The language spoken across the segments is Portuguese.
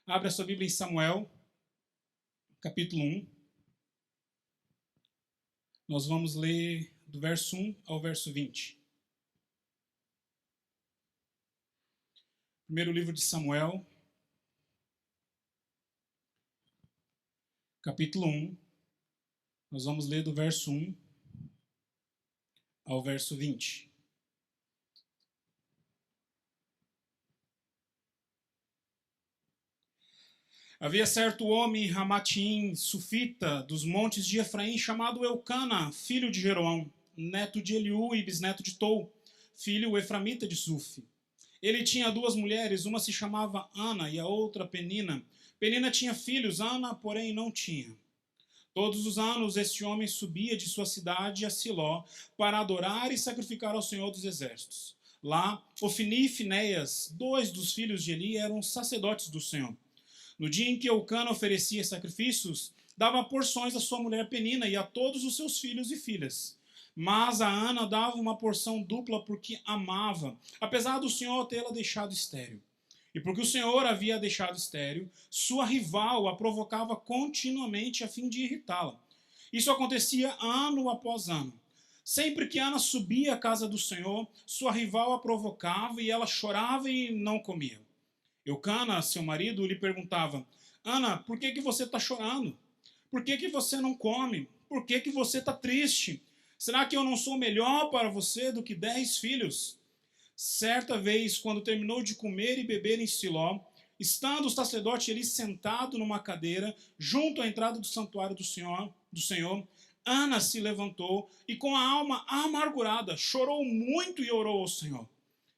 Abre a sua Bíblia em Samuel, capítulo 1. Nós vamos ler do verso 1 ao verso 20. Primeiro livro de Samuel, capítulo 1. Nós vamos ler do verso 1 ao verso 20. Havia certo homem, Ramatim, sufita, dos montes de Efraim, chamado Eucana, filho de Jeroão, neto de Eliú e bisneto de Tou, filho eframita de Sufi. Ele tinha duas mulheres, uma se chamava Ana e a outra Penina. Penina tinha filhos, Ana, porém, não tinha. Todos os anos este homem subia de sua cidade a Siló para adorar e sacrificar ao Senhor dos Exércitos. Lá, Ofni e Finéias, dois dos filhos de Eli, eram sacerdotes do Senhor. No dia em que Eucana oferecia sacrifícios, dava porções à sua mulher Penina e a todos os seus filhos e filhas. Mas a Ana dava uma porção dupla porque amava, apesar do Senhor tê-la deixado estéril. E porque o Senhor havia deixado estéril, sua rival a provocava continuamente a fim de irritá-la. Isso acontecia ano após ano. Sempre que Ana subia à casa do Senhor, sua rival a provocava e ela chorava e não comia. Eucana, seu marido, lhe perguntava: Ana, por que você está chorando? Por que você não come? Por que você está triste? Será que eu não sou melhor para você do que 10 filhos? Certa vez, quando terminou de comer e beber em Siló, estando o sacerdote ali sentado numa cadeira, junto à entrada do santuário do Senhor, Ana se levantou e, com a alma amargurada, chorou muito e orou ao Senhor.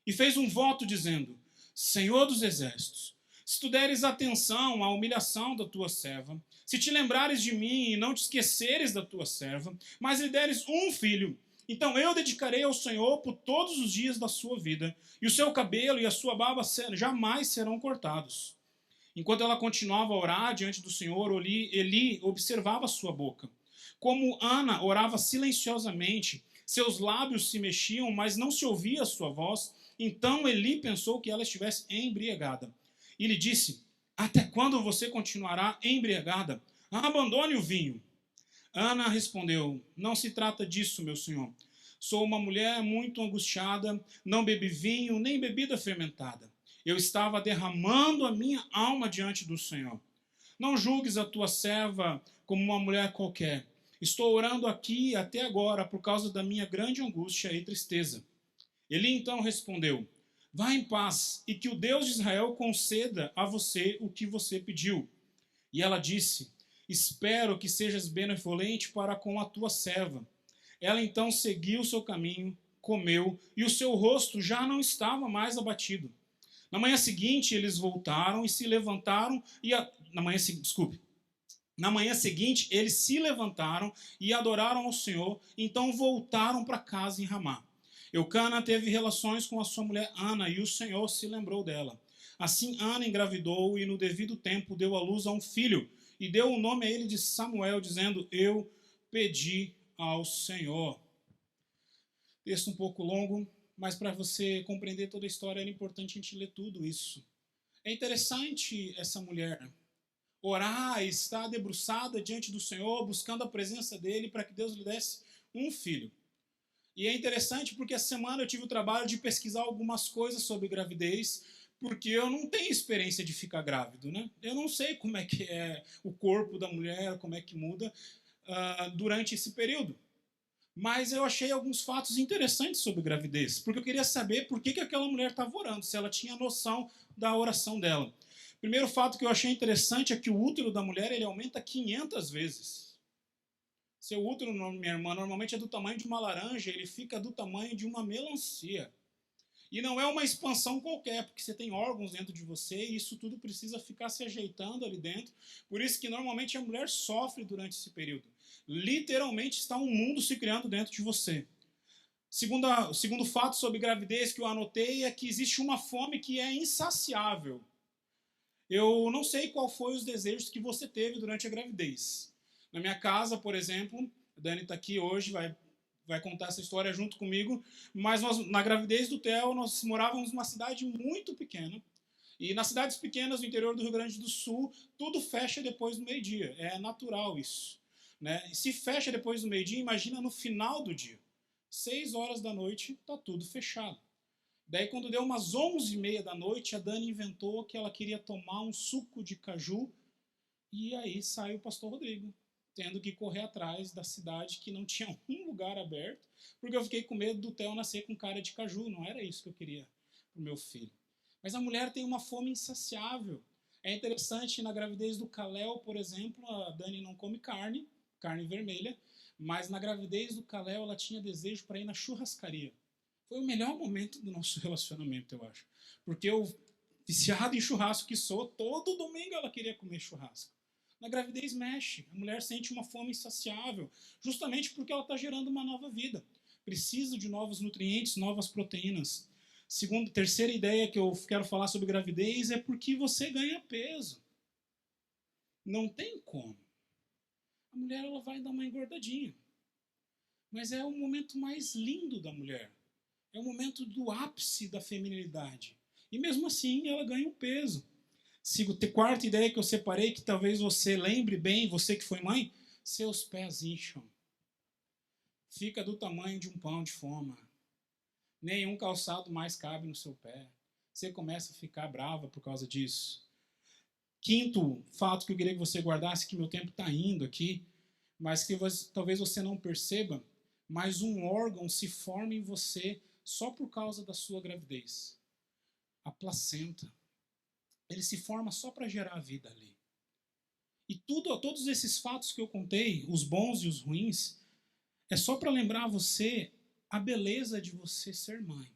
E fez um voto dizendo: Senhor dos exércitos, se tu deres atenção à humilhação da tua serva, se te lembrares de mim e não te esqueceres da tua serva, mas lhe deres um filho, então eu dedicarei ao Senhor por todos os dias da sua vida, e o seu cabelo e a sua barba jamais serão cortados. Enquanto ela continuava a orar diante do Senhor, Eli observava sua boca. Como Ana orava silenciosamente, seus lábios se mexiam, mas não se ouvia a sua voz. Então Eli pensou que ela estivesse embriagada. E lhe disse: Até quando você continuará embriagada? Abandone o vinho. Ana respondeu: Não se trata disso, meu senhor. Sou uma mulher muito angustiada, não bebi vinho nem bebida fermentada. Eu estava derramando a minha alma diante do Senhor. Não julgues a tua serva como uma mulher qualquer. Estou orando aqui até agora por causa da minha grande angústia e tristeza. Ele então respondeu: Vá em paz e que o Deus de Israel conceda a você o que você pediu. E ela disse: Espero que sejas benevolente para com a tua serva. Ela então seguiu o seu caminho, comeu, e o seu rosto já não estava mais abatido. Na manhã seguinte, eles voltaram e se levantaram Na manhã seguinte, eles se levantaram e adoraram ao Senhor, então voltaram para casa em Ramá. Eucana teve relações com a sua mulher Ana, e o Senhor se lembrou dela. Assim Ana engravidou e no devido tempo deu à luz a um filho, e deu o nome a ele de Samuel, dizendo: Eu pedi ao Senhor. Texto um pouco longo, mas para você compreender toda a história era importante a gente ler tudo isso. É interessante essa mulher orar, estar debruçada diante do Senhor, buscando a presença dele para que Deus lhe desse um filho. E é interessante porque essa semana eu tive o trabalho de pesquisar algumas coisas sobre gravidez, porque eu não tenho experiência de ficar grávido, né? Eu não sei como é que é o corpo da mulher, como é que muda durante esse período. Mas eu achei alguns fatos interessantes sobre gravidez, porque eu queria saber por que aquela mulher estava orando, se ela tinha noção da oração dela. Primeiro fato que eu achei interessante é que o útero da mulher ele aumenta 500 vezes. Seu útero, minha irmã, normalmente é do tamanho de uma laranja, ele fica do tamanho de uma melancia. E não é uma expansão qualquer, porque você tem órgãos dentro de você e isso tudo precisa ficar se ajeitando ali dentro. Por isso que normalmente a mulher sofre durante esse período. Literalmente está um mundo se criando dentro de você. Segundo fato sobre gravidez que eu anotei é que existe uma fome que é insaciável. Eu não sei qual foi os desejos que você teve durante a gravidez. Na minha casa, por exemplo, a Dani está aqui hoje, vai contar essa história junto comigo, mas na gravidez do Theo, nós morávamos numa cidade muito pequena, E nas cidades pequenas do interior do Rio Grande do Sul, tudo fecha depois do meio-dia. É natural isso. Né? E se fecha depois do meio-dia, imagina no final do dia. 6 horas da noite, está tudo fechado. Daí, quando deu umas 11h30 da noite, a Dani inventou que ela queria tomar um suco de caju. E aí saiu o pastor Rodrigo, tendo que correr atrás da cidade que não tinha um lugar aberto, porque eu fiquei com medo do Theo nascer com cara de caju. Não era isso que eu queria para o meu filho. Mas a mulher tem uma fome insaciável. É interessante, na gravidez do Kalel, por exemplo, a Dani não come carne vermelha, mas na gravidez do Kalel ela tinha desejo para ir na churrascaria. Foi o melhor momento do nosso relacionamento, eu acho. Porque eu, viciado em churrasco que sou, todo domingo ela queria comer churrasco. Na gravidez mexe, a mulher sente uma fome insaciável, justamente porque ela está gerando uma nova vida. Precisa de novos nutrientes, novas proteínas. Terceira ideia que eu quero falar sobre gravidez é porque você ganha peso. Não tem como. A mulher ela vai dar uma engordadinha. Mas é o momento mais lindo da mulher. É o momento do ápice da feminilidade. E mesmo assim ela ganha um peso. Quarta ideia que eu separei, que talvez você lembre bem, você que foi mãe, seus pés incham. Fica do tamanho de um pão de forma. Nenhum calçado mais cabe no seu pé. Você começa a ficar brava por causa disso. Quinto fato que eu queria que você guardasse, que meu tempo está indo aqui, mas que talvez você não perceba, mas um órgão se forma em você só por causa da sua gravidez. A placenta. Ele se forma só para gerar a vida ali. E todos esses fatos que eu contei, os bons e os ruins, é só para lembrar você a beleza de você ser mãe.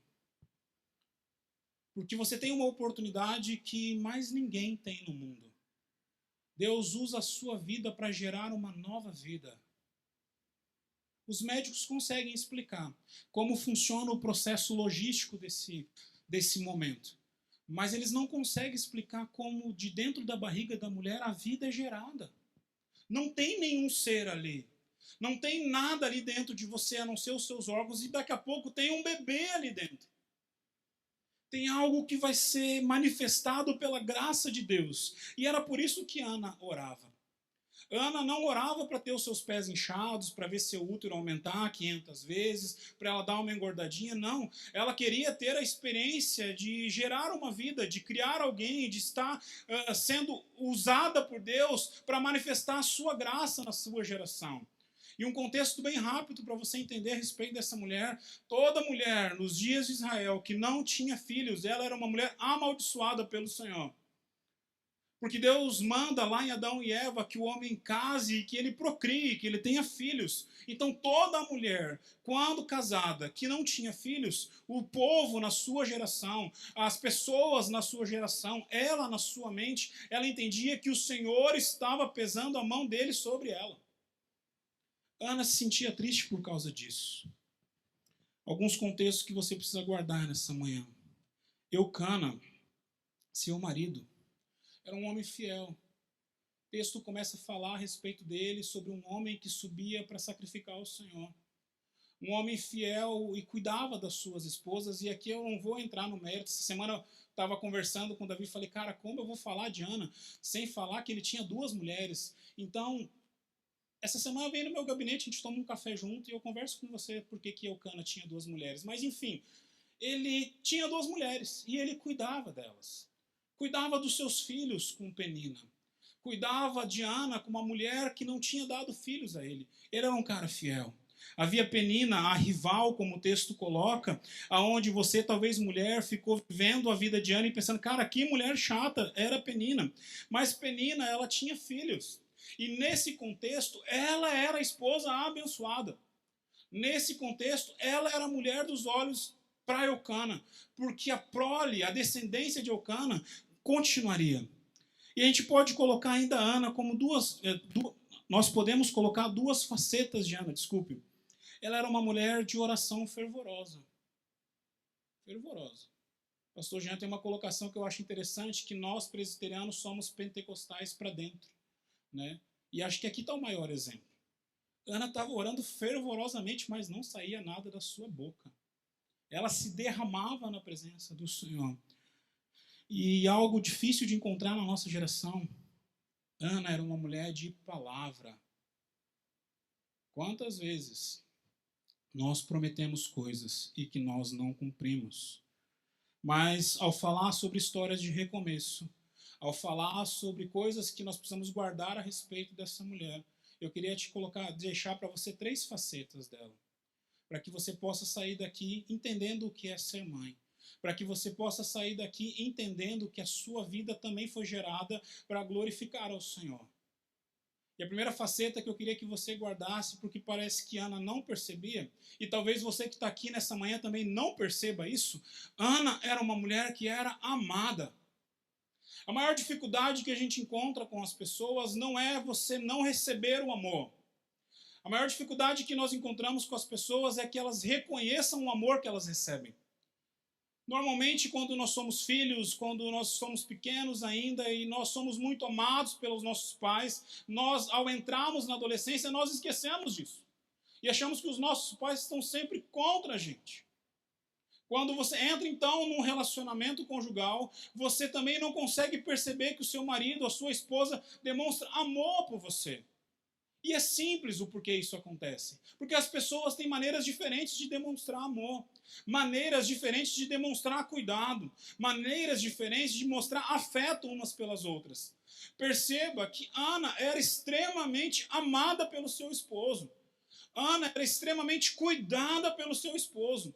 Porque você tem uma oportunidade que mais ninguém tem no mundo. Deus usa a sua vida para gerar uma nova vida. Os médicos conseguem explicar como funciona o processo logístico desse momento. Mas eles não conseguem explicar como de dentro da barriga da mulher a vida é gerada. Não tem nenhum ser ali. Não tem nada ali dentro de você a não ser os seus órgãos e daqui a pouco tem um bebê ali dentro. Tem algo que vai ser manifestado pela graça de Deus. E era por isso que Ana orava. Ana não orava para ter os seus pés inchados, para ver seu útero aumentar 500 vezes, para ela dar uma engordadinha, não. Ela queria ter a experiência de gerar uma vida, de criar alguém, de estar sendo usada por Deus para manifestar a sua graça na sua geração. E um contexto bem rápido para você entender a respeito dessa mulher. Toda mulher nos dias de Israel que não tinha filhos, ela era uma mulher amaldiçoada pelo Senhor. Porque Deus manda lá em Adão e Eva que o homem case e que ele procrie, que ele tenha filhos. Então toda mulher, quando casada, que não tinha filhos, o povo na sua geração, as pessoas na sua geração, ela na sua mente, ela entendia que o Senhor estava pesando a mão dele sobre ela. Ana se sentia triste por causa disso. Alguns contextos que você precisa guardar nessa manhã. Eucana, seu marido, era um homem fiel. O texto começa a falar a respeito dele, sobre um homem que subia para sacrificar ao Senhor. Um homem fiel e cuidava das suas esposas, e aqui eu não vou entrar no mérito. Essa semana eu estava conversando com o Davi e falei, cara, como eu vou falar de Ana sem falar que ele tinha 2 mulheres? Então, essa semana eu venho no meu gabinete, a gente toma um café junto e eu converso com você porque que Eucana tinha 2 mulheres. Mas enfim, ele tinha 2 mulheres e ele cuidava delas. Cuidava dos seus filhos com Penina. Cuidava de Ana como uma mulher que não tinha dado filhos a ele. Ele era um cara fiel. Havia Penina, a rival, como o texto coloca, aonde você, talvez mulher, ficou vendo a vida de Ana e pensando, cara, que mulher chata, era Penina. Mas Penina, ela tinha filhos. E nesse contexto, ela era a esposa abençoada. Nesse contexto, ela era a mulher dos olhos para Eucana, porque a prole, a descendência de Eucana, continuaria. E a gente pode colocar ainda a Ana como nós podemos colocar 2 facetas de Ana, desculpe. Ela era uma mulher de oração fervorosa. Fervorosa. O pastor Jean tem uma colocação que eu acho interessante, que nós presbiterianos somos pentecostais para dentro. Né? E acho que aqui está o maior exemplo. Ana estava orando fervorosamente, mas não saía nada da sua boca. Ela se derramava na presença do Senhor. E algo difícil de encontrar na nossa geração. Ana era uma mulher de palavra. Quantas vezes nós prometemos coisas e que nós não cumprimos? Mas ao falar sobre histórias de recomeço, ao falar sobre coisas que nós precisamos guardar a respeito dessa mulher, eu queria deixar para você 3 facetas dela, para que você possa sair daqui entendendo o que é ser mãe, para que você possa sair daqui entendendo que a sua vida também foi gerada para glorificar ao Senhor. E a primeira faceta que eu queria que você guardasse, porque parece que Ana não percebia, e talvez você que está aqui nessa manhã também não perceba isso, Ana era uma mulher que era amada. A maior dificuldade que a gente encontra com as pessoas não é você não receber o amor. A maior dificuldade que nós encontramos com as pessoas é que elas reconheçam o amor que elas recebem. Normalmente, quando nós somos filhos, quando nós somos pequenos ainda e nós somos muito amados pelos nossos pais, nós, ao entrarmos na adolescência, nós esquecemos disso. E achamos que os nossos pais estão sempre contra a gente. Quando você entra, então, num relacionamento conjugal, você também não consegue perceber que o seu marido, a sua esposa, demonstra amor por você. E é simples o porquê isso acontece. Porque as pessoas têm maneiras diferentes de demonstrar amor, maneiras diferentes de demonstrar cuidado, maneiras diferentes de mostrar afeto umas pelas outras. Perceba que Ana era extremamente amada pelo seu esposo. Ana era extremamente cuidada pelo seu esposo.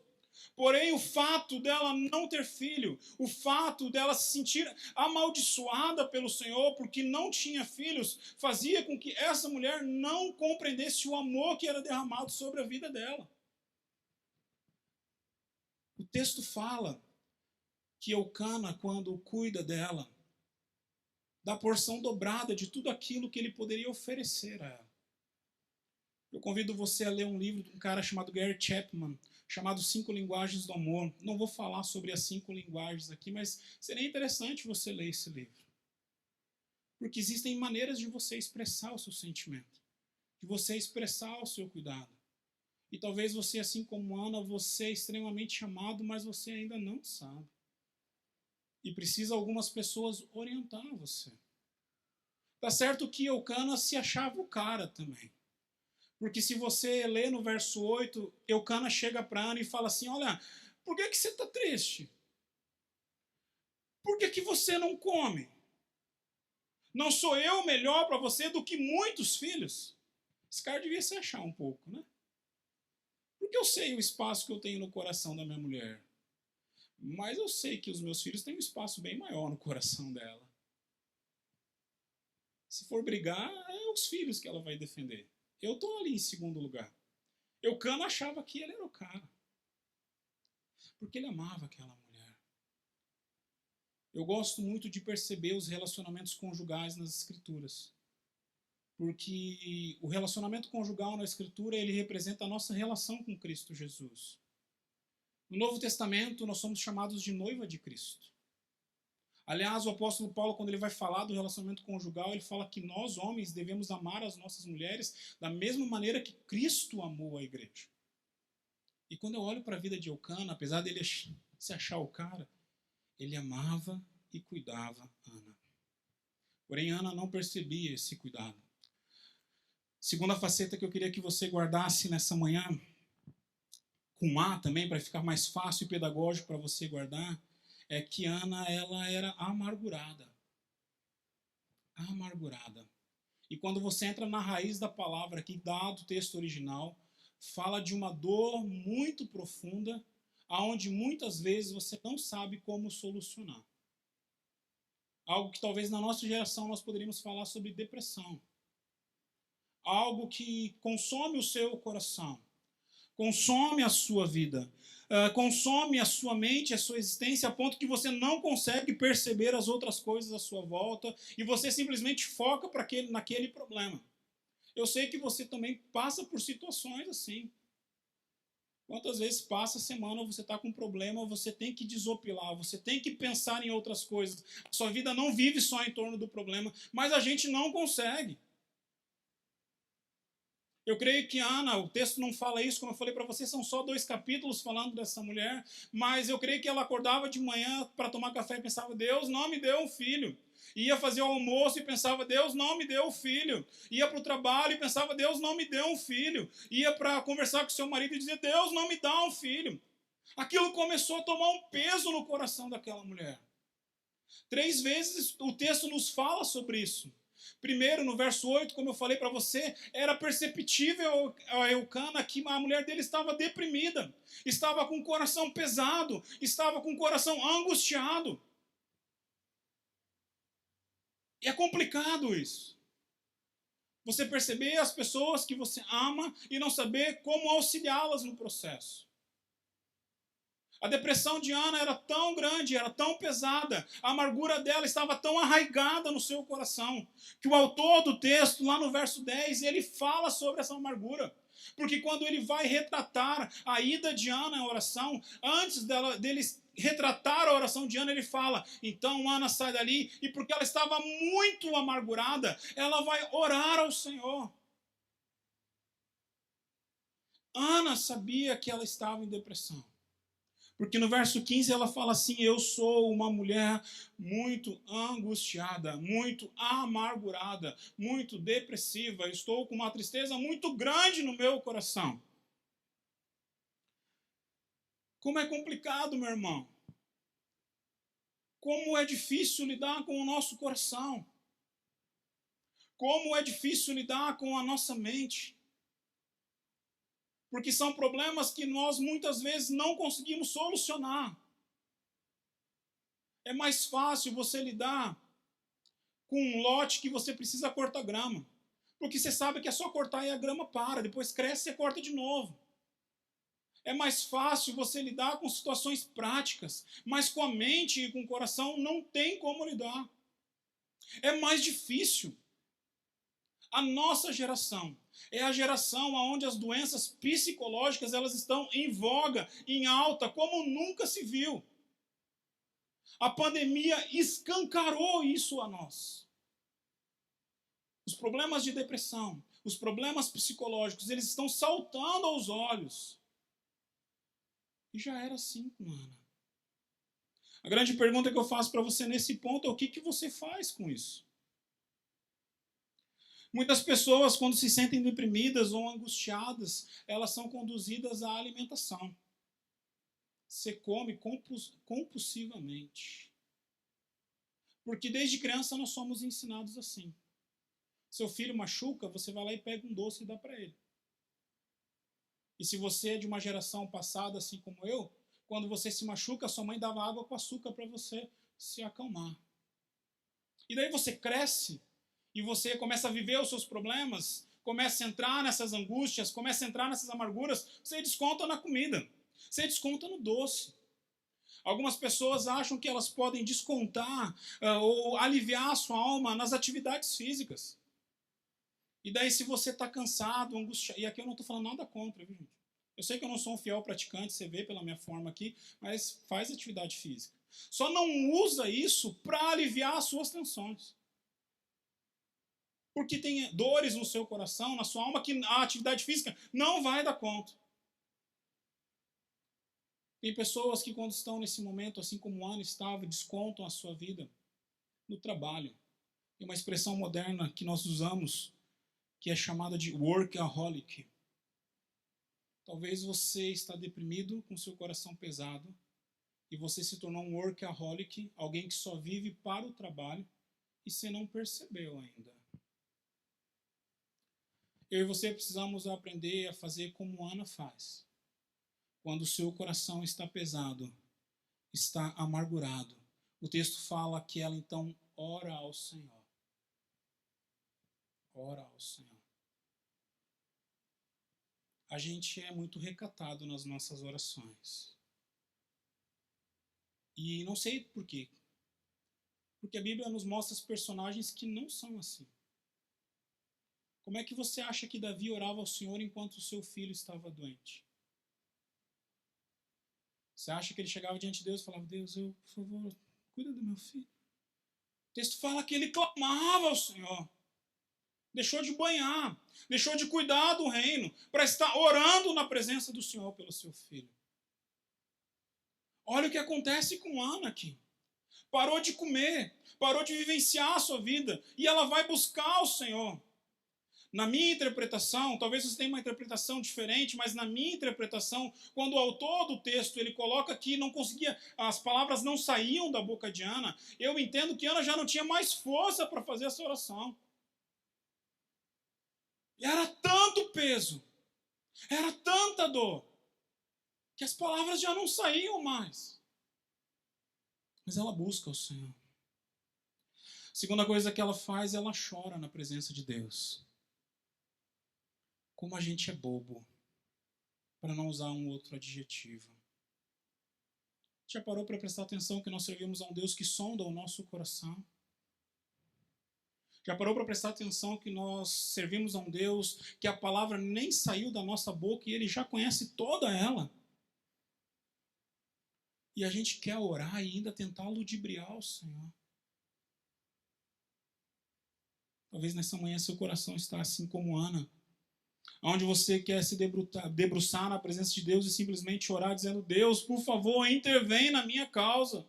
Porém, o fato dela não ter filho, o fato dela se sentir amaldiçoada pelo Senhor porque não tinha filhos, fazia com que essa mulher não compreendesse o amor que era derramado sobre a vida dela. O texto fala que Eucana, quando cuida dela, dá porção dobrada de tudo aquilo que ele poderia oferecer a ela. Eu convido você a ler um livro de um cara chamado Gary Chapman, chamado 5 Linguagens do Amor. Não vou falar sobre as 5 linguagens aqui, mas seria interessante você ler esse livro. Porque existem maneiras de você expressar o seu sentimento, de você expressar o seu cuidado. E talvez você, assim como Ana, você é extremamente amado, mas você ainda não sabe. E precisa algumas pessoas orientar você. Tá certo que Eucana se achava o cara também. Porque se você lê no verso 8, Eucana chega para Ana e fala assim, olha, por que você está triste? Por que você não come? Não sou eu melhor para você do que muitos filhos? Esse cara devia se achar um pouco, né? Porque eu sei o espaço que eu tenho no coração da minha mulher. Mas eu sei que os meus filhos têm um espaço bem maior no coração dela. Se for brigar, é os filhos que ela vai defender. Eu estou ali em segundo lugar. Eucana achava que ele era o cara. Porque ele amava aquela mulher. Eu gosto muito de perceber os relacionamentos conjugais nas Escrituras. Porque o relacionamento conjugal na Escritura, ele representa a nossa relação com Cristo Jesus. No Novo Testamento, nós somos chamados de noiva de Cristo. Aliás, o apóstolo Paulo, quando ele vai falar do relacionamento conjugal, ele fala que nós, homens, devemos amar as nossas mulheres da mesma maneira que Cristo amou a igreja. E quando eu olho para a vida de Eucana, apesar dele se achar o cara, ele amava e cuidava Ana. Porém, Ana não percebia esse cuidado. Segunda faceta que eu queria que você guardasse nessa manhã, com A também, para ficar mais fácil e pedagógico para você guardar, é que Ana, ela era amargurada. Amargurada. E quando você entra na raiz da palavra aqui, dado o texto original, fala de uma dor muito profunda, aonde muitas vezes você não sabe como solucionar. Algo que talvez na nossa geração nós poderíamos falar sobre depressão. Algo que consome o seu coração, consome a sua vida, consome a sua mente, a sua existência, a ponto que você não consegue perceber as outras coisas à sua volta e você simplesmente foca naquele problema. Eu sei que você também passa por situações assim. Quantas vezes passa a semana, você está com um problema, você tem que desopilar, você tem que pensar em outras coisas. A sua vida não vive só em torno do problema, mas a gente não consegue. Eu creio que Ana, o texto não fala isso, como eu falei para você, são só 2 capítulos falando dessa mulher, mas eu creio que ela acordava de manhã para tomar café e pensava, Deus não me deu um filho. Ia fazer o almoço e pensava, Deus não me deu um filho. Ia para o trabalho e pensava, Deus não me deu um filho. Ia para conversar com seu marido e dizer, Deus não me dá um filho. Aquilo começou a tomar um peso no coração daquela mulher. 3 vezes o texto nos fala sobre isso. Primeiro, no verso 8, como eu falei para você, era perceptível a Eucana que a mulher dele estava deprimida, estava com o coração pesado, estava com o coração angustiado. E é complicado isso. Você perceber as pessoas que você ama e não saber como auxiliá-las no processo. A depressão de Ana era tão grande, era tão pesada, a amargura dela estava tão arraigada no seu coração, que o autor do texto, lá no verso 10, ele fala sobre essa amargura. Porque quando ele vai retratar a ida de Ana em oração, antes dele retratar a oração de Ana, ele fala, então Ana sai dali, e porque ela estava muito amargurada, ela vai orar ao Senhor. Ana sabia que ela estava em depressão. Porque no verso 15 ela fala assim: eu sou uma mulher muito angustiada, muito amargurada, muito depressiva, estou com uma tristeza muito grande no meu coração. Como é complicado, meu irmão. Como é difícil lidar com o nosso coração. Como é difícil lidar com a nossa mente. Porque são problemas que nós muitas vezes não conseguimos solucionar. É mais fácil você lidar com um lote que você precisa cortar grama. Porque você sabe que é só cortar e a grama para, depois cresce e você corta de novo. É mais fácil você lidar com situações práticas, mas com a mente e com o coração não tem como lidar. É mais difícil. A nossa geração é a geração onde as doenças psicológicas elas estão em voga, em alta, como nunca se viu. A pandemia escancarou isso a nós. Os problemas de depressão, os problemas psicológicos, eles estão saltando aos olhos. E já era assim com Ana. A grande pergunta que eu faço para você nesse ponto é o que você faz com isso? Muitas pessoas, quando se sentem deprimidas ou angustiadas, elas são conduzidas à alimentação. Você come compulsivamente. Porque desde criança nós somos ensinados assim. Seu filho machuca, você vai lá e pega um doce e dá para ele. E se você é de uma geração passada, assim como eu, quando você se machuca, sua mãe dava água com açúcar para você se acalmar. E daí você cresce e você começa a viver os seus problemas, começa a entrar nessas angústias, começa a entrar nessas amarguras, você desconta na comida, você desconta no doce. Algumas pessoas acham que elas podem descontar ou aliviar a sua alma nas atividades físicas. E daí, se você está cansado, angustiado, e aqui eu não estou falando nada contra, viu, gente? Eu sei que eu não sou um fiel praticante, você vê pela minha forma aqui, mas faz atividade física. Só não usa isso para aliviar as suas tensões. Porque tem dores no seu coração, na sua alma, que a atividade física não vai dar conta. Tem pessoas que, quando estão nesse momento, assim como Ana estava, descontam a sua vida no trabalho. Tem uma expressão moderna que nós usamos, que é chamada de workaholic. Talvez você está deprimido, com seu coração pesado, e você se tornou um workaholic, alguém que só vive para o trabalho, e você não percebeu ainda. Eu e você precisamos aprender a fazer como Ana faz. Quando o seu coração está pesado, está amargurado, o texto fala que ela então ora ao Senhor. Ora ao Senhor. A gente é muito recatado nas nossas orações. E não sei por quê. Porque a Bíblia nos mostra os personagens que não são assim. Como é que você acha que Davi orava ao Senhor enquanto o seu filho estava doente? Você acha que ele chegava diante de Deus e falava, Deus, por favor, cuida do meu filho. O texto fala que ele clamava ao Senhor. deixou de banhar, deixou de cuidar do reino, para estar orando na presença do Senhor pelo seu filho. Olha o que acontece com Ana aqui. Parou de comer, parou de vivenciar a sua vida, e ela vai buscar o Senhor. Na minha interpretação, talvez você tenha uma interpretação diferente, mas na minha interpretação, quando o autor do texto ele coloca que não conseguia, as palavras não saíam da boca de Ana, eu entendo que Ana já não tinha mais força para fazer essa oração. E era tanto peso, era tanta dor, que as palavras já não saíam mais. Mas ela busca o Senhor. Segunda coisa que ela faz, ela chora na presença de Deus. Como a gente é bobo, para não usar um outro adjetivo. Já parou para prestar atenção que nós servimos a um Deus que sonda o nosso coração? Já parou para prestar atenção que nós servimos a um Deus que a palavra nem saiu da nossa boca e Ele já conhece toda ela? E a gente quer orar e ainda tentar ludibriar o Senhor. Talvez nessa manhã seu coração está assim como Ana, onde você quer se debruçar na presença de Deus e simplesmente orar dizendo: Deus, por favor, intervém na minha causa.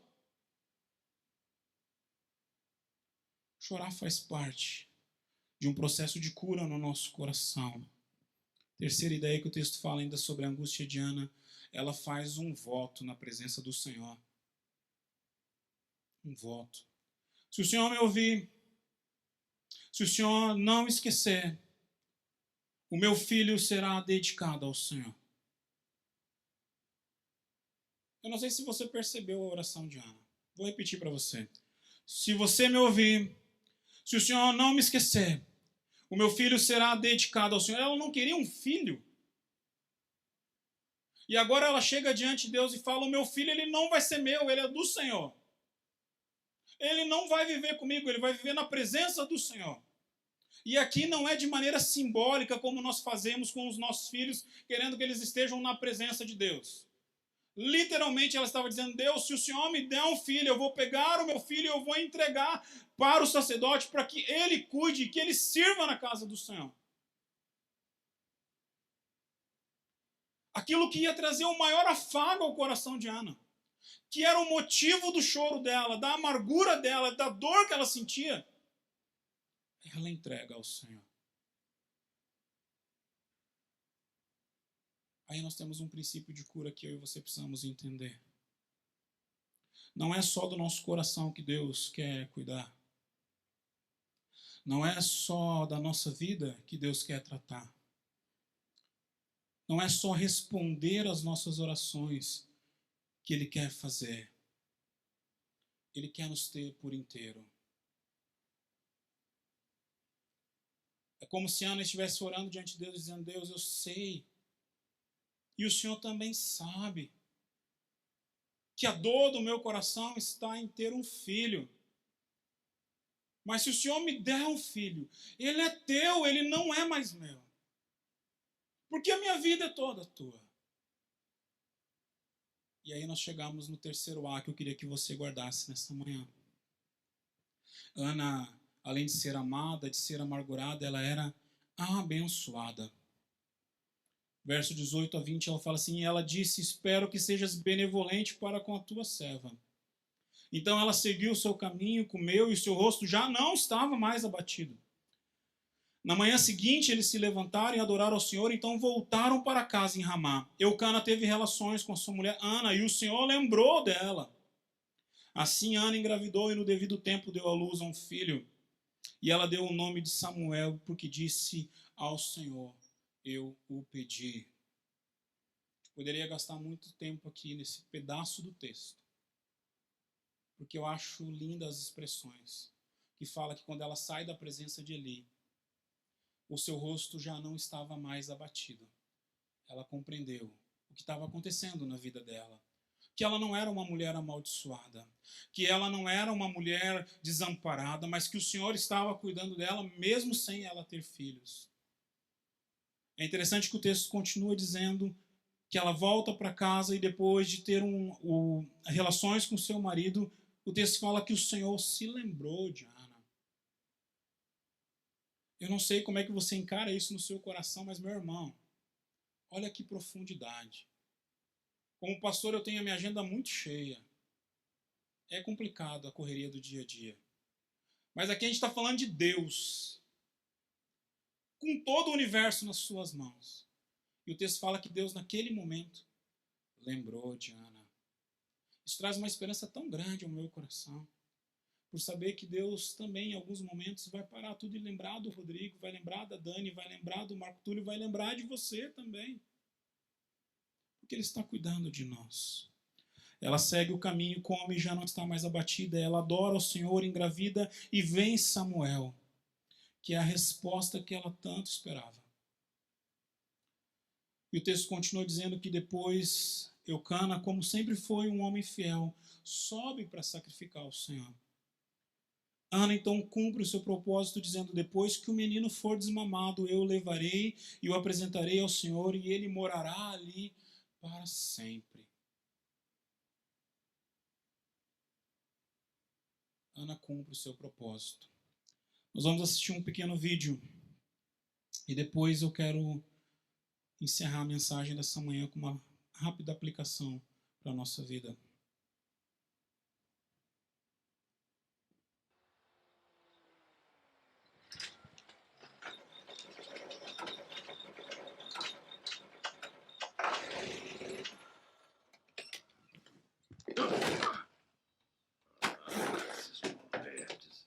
Chorar faz parte de um processo de cura no nosso coração. Terceira ideia que o texto fala ainda sobre a angústia de Ana, ela faz um voto na presença do Senhor. Um voto. Se o Senhor me ouvir, se o Senhor não esquecer, o meu filho será dedicado ao Senhor. Eu não sei se você percebeu a oração de Ana. Vou repetir para você. Se você me ouvir, se o Senhor não me esquecer, o meu filho será dedicado ao Senhor. Ela não queria um filho. E agora ela chega diante de Deus e fala: o meu filho ele não vai ser meu, ele é do Senhor. Ele não vai viver comigo, ele vai viver na presença do Senhor. E aqui não é de maneira simbólica como nós fazemos com os nossos filhos, querendo que eles estejam na presença de Deus. Literalmente ela estava dizendo: Deus, se o Senhor me der um filho, eu vou pegar o meu filho e eu vou entregar para o sacerdote para que ele cuide, que ele sirva na casa do Senhor. Aquilo que ia trazer o maior afago ao coração de Ana, que era o motivo do choro dela, da amargura dela, da dor que ela sentia, ela entrega ao Senhor. Aí nós temos um princípio de cura que eu e você precisamos entender. Não é só do nosso coração que Deus quer cuidar. Não é só da nossa vida que Deus quer tratar. Não é só responder às nossas orações que Ele quer fazer. Ele quer nos ter por inteiro. É como se Ana estivesse orando diante de Deus, dizendo: Deus, eu sei. E o Senhor também sabe que a dor do meu coração está em ter um filho. Mas se o Senhor me der um filho, ele é teu, ele não é mais meu. Porque a minha vida é toda tua. E aí nós chegamos no terceiro A que eu queria que você guardasse nesta manhã. Ana, além de ser amada, de ser amargurada, ela era abençoada. Verso 18 a 20, ela fala assim: e ela disse: espero que sejas benevolente para com a tua serva. Então ela seguiu o seu caminho, comeu, e o seu rosto já não estava mais abatido. Na manhã seguinte, eles se levantaram e adoraram ao Senhor, então voltaram para casa em Ramá. Eucana teve relações com a sua mulher Ana, e o Senhor lembrou dela. Assim Ana engravidou e no devido tempo deu à luz a um filho. E ela deu o nome de Samuel, porque disse ao Senhor: eu o pedi. Poderia gastar muito tempo aqui nesse pedaço do texto, porque eu acho lindas as expressões que fala que quando ela sai da presença de Eli, o seu rosto já não estava mais abatido. Ela compreendeu o que estava acontecendo na vida dela, que ela não era uma mulher amaldiçoada, que ela não era uma mulher desamparada, mas que o Senhor estava cuidando dela mesmo sem ela ter filhos. É interessante que o texto continua dizendo que ela volta para casa e depois de ter relações com seu marido, o texto fala que o Senhor se lembrou de Ana. Eu não sei como é que você encara isso no seu coração, mas, meu irmão, olha que profundidade. Como pastor, eu tenho a minha agenda muito cheia. É complicado a correria do dia a dia. Mas aqui a gente está falando de Deus, com todo o universo nas suas mãos. E o texto fala que Deus, naquele momento, lembrou de Ana. Isso traz uma esperança tão grande ao meu coração, por saber que Deus também, em alguns momentos, vai parar tudo e lembrar do Rodrigo, vai lembrar da Dani, vai lembrar do Marco Túlio, vai lembrar de você também. Porque Ele está cuidando de nós. Ela segue o caminho, come e já não está mais abatida. Ela adora o Senhor, engravida e vem Samuel, que é a resposta que ela tanto esperava. E o texto continua dizendo que depois Eucana, como sempre foi um homem fiel, sobe para sacrificar ao Senhor. Ana então cumpre o seu propósito, dizendo: depois que o menino for desmamado, eu o levarei e o apresentarei ao Senhor, e ele morará ali para sempre. Ana cumpre o seu propósito. Nós vamos assistir um pequeno vídeo e depois eu quero encerrar a mensagem dessa manhã com uma rápida aplicação para a nossa vida.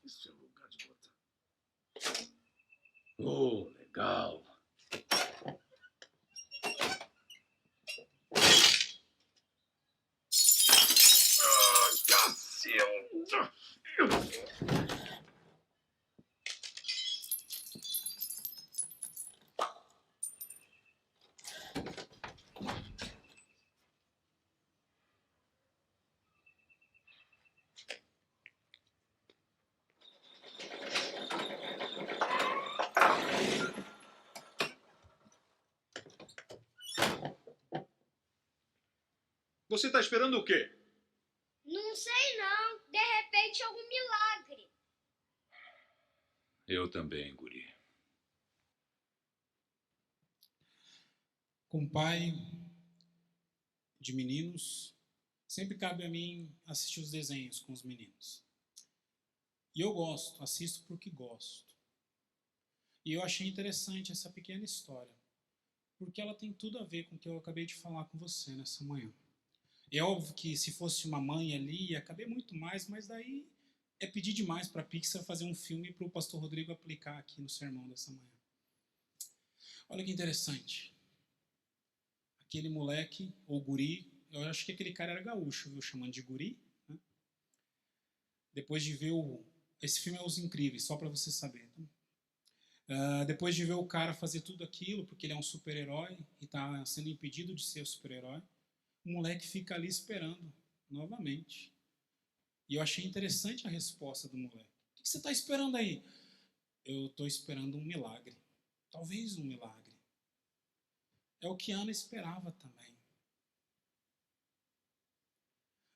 Isso é lugar de botar. Oh, legal. Cacilda! Você está esperando o quê? Não sei não. De repente algum milagre. Eu também, guri. Como pai de meninos, sempre cabe a mim assistir os desenhos com os meninos. E eu gosto, assisto porque gosto. E eu achei interessante essa pequena história, porque ela tem tudo a ver com o que eu acabei de falar com você nessa manhã. É óbvio que se fosse uma mãe ali, ia caber muito mais, mas daí é pedir demais para a Pixar fazer um filme para o pastor Rodrigo aplicar aqui no sermão dessa manhã. Olha que interessante. Aquele moleque, ou guri, eu acho que aquele cara era gaúcho, viu, chamando de guri. Né? Depois de ver esse filme é Os Incríveis, só para você saber. Depois de ver o cara fazer tudo aquilo, porque ele é um super-herói e está sendo impedido de ser super-herói, o moleque fica ali esperando, novamente. E eu achei interessante a resposta do moleque. O que você está esperando aí? Eu estou esperando um milagre. Talvez um milagre. É o que Ana esperava também.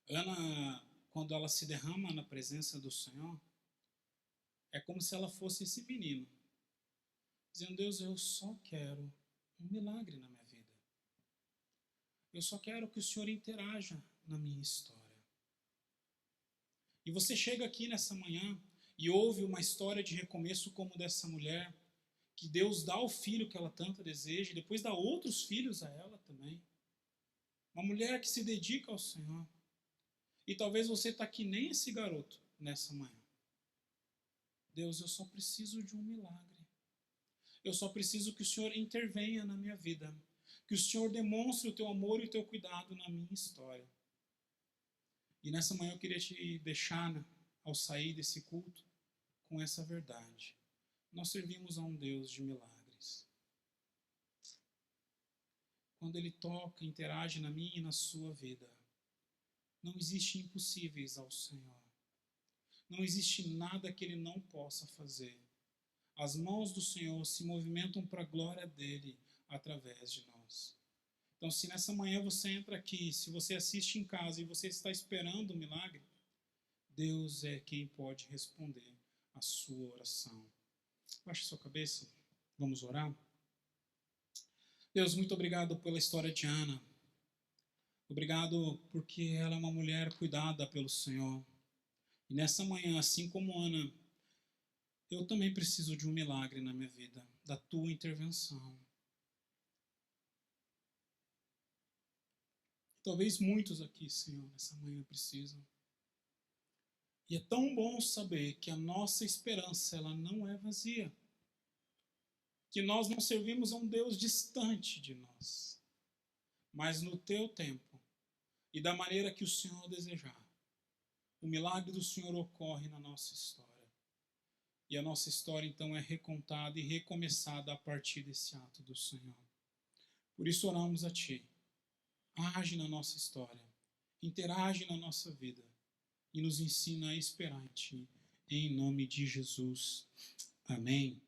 Ana, quando ela se derrama na presença do Senhor, é como se ela fosse esse menino, dizendo: Deus, eu só quero um milagre na minha vida. Eu só quero que o Senhor interaja na minha história. E você chega aqui nessa manhã e ouve uma história de recomeço como dessa mulher, que Deus dá o filho que ela tanto deseja e depois dá outros filhos a ela também. Uma mulher que se dedica ao Senhor. E talvez você está aqui nem esse garoto nessa manhã. Deus, eu só preciso de um milagre. Eu só preciso que o Senhor intervenha na minha vida. Que o Senhor demonstre o teu amor e o teu cuidado na minha história. E nessa manhã eu queria te deixar, ao sair desse culto, com essa verdade. Nós servimos a um Deus de milagres. Quando Ele toca, interage na minha e na sua vida, não existe impossíveis ao Senhor. Não existe nada que Ele não possa fazer. As mãos do Senhor se movimentam para a glória dEle através de nós. Então, se nessa manhã você entra aqui, se você assiste em casa e você está esperando um milagre, Deus é quem pode responder a sua oração. Baixe sua cabeça, vamos orar. Deus, muito obrigado pela história de Ana. Obrigado porque ela é uma mulher cuidada pelo Senhor. E nessa manhã, assim como Ana, eu também preciso de um milagre na minha vida, da tua intervenção. Talvez muitos aqui, Senhor, nessa manhã precisam. E é tão bom saber que a nossa esperança, ela não é vazia. Que nós não servimos a um Deus distante de nós. Mas no teu tempo e da maneira que o Senhor desejar, o milagre do Senhor ocorre na nossa história. E a nossa história então é recontada e recomeçada a partir desse ato do Senhor. Por isso oramos a Ti. Age na nossa história, interage na nossa vida e nos ensina a esperar em Ti. Em nome de Jesus. Amém.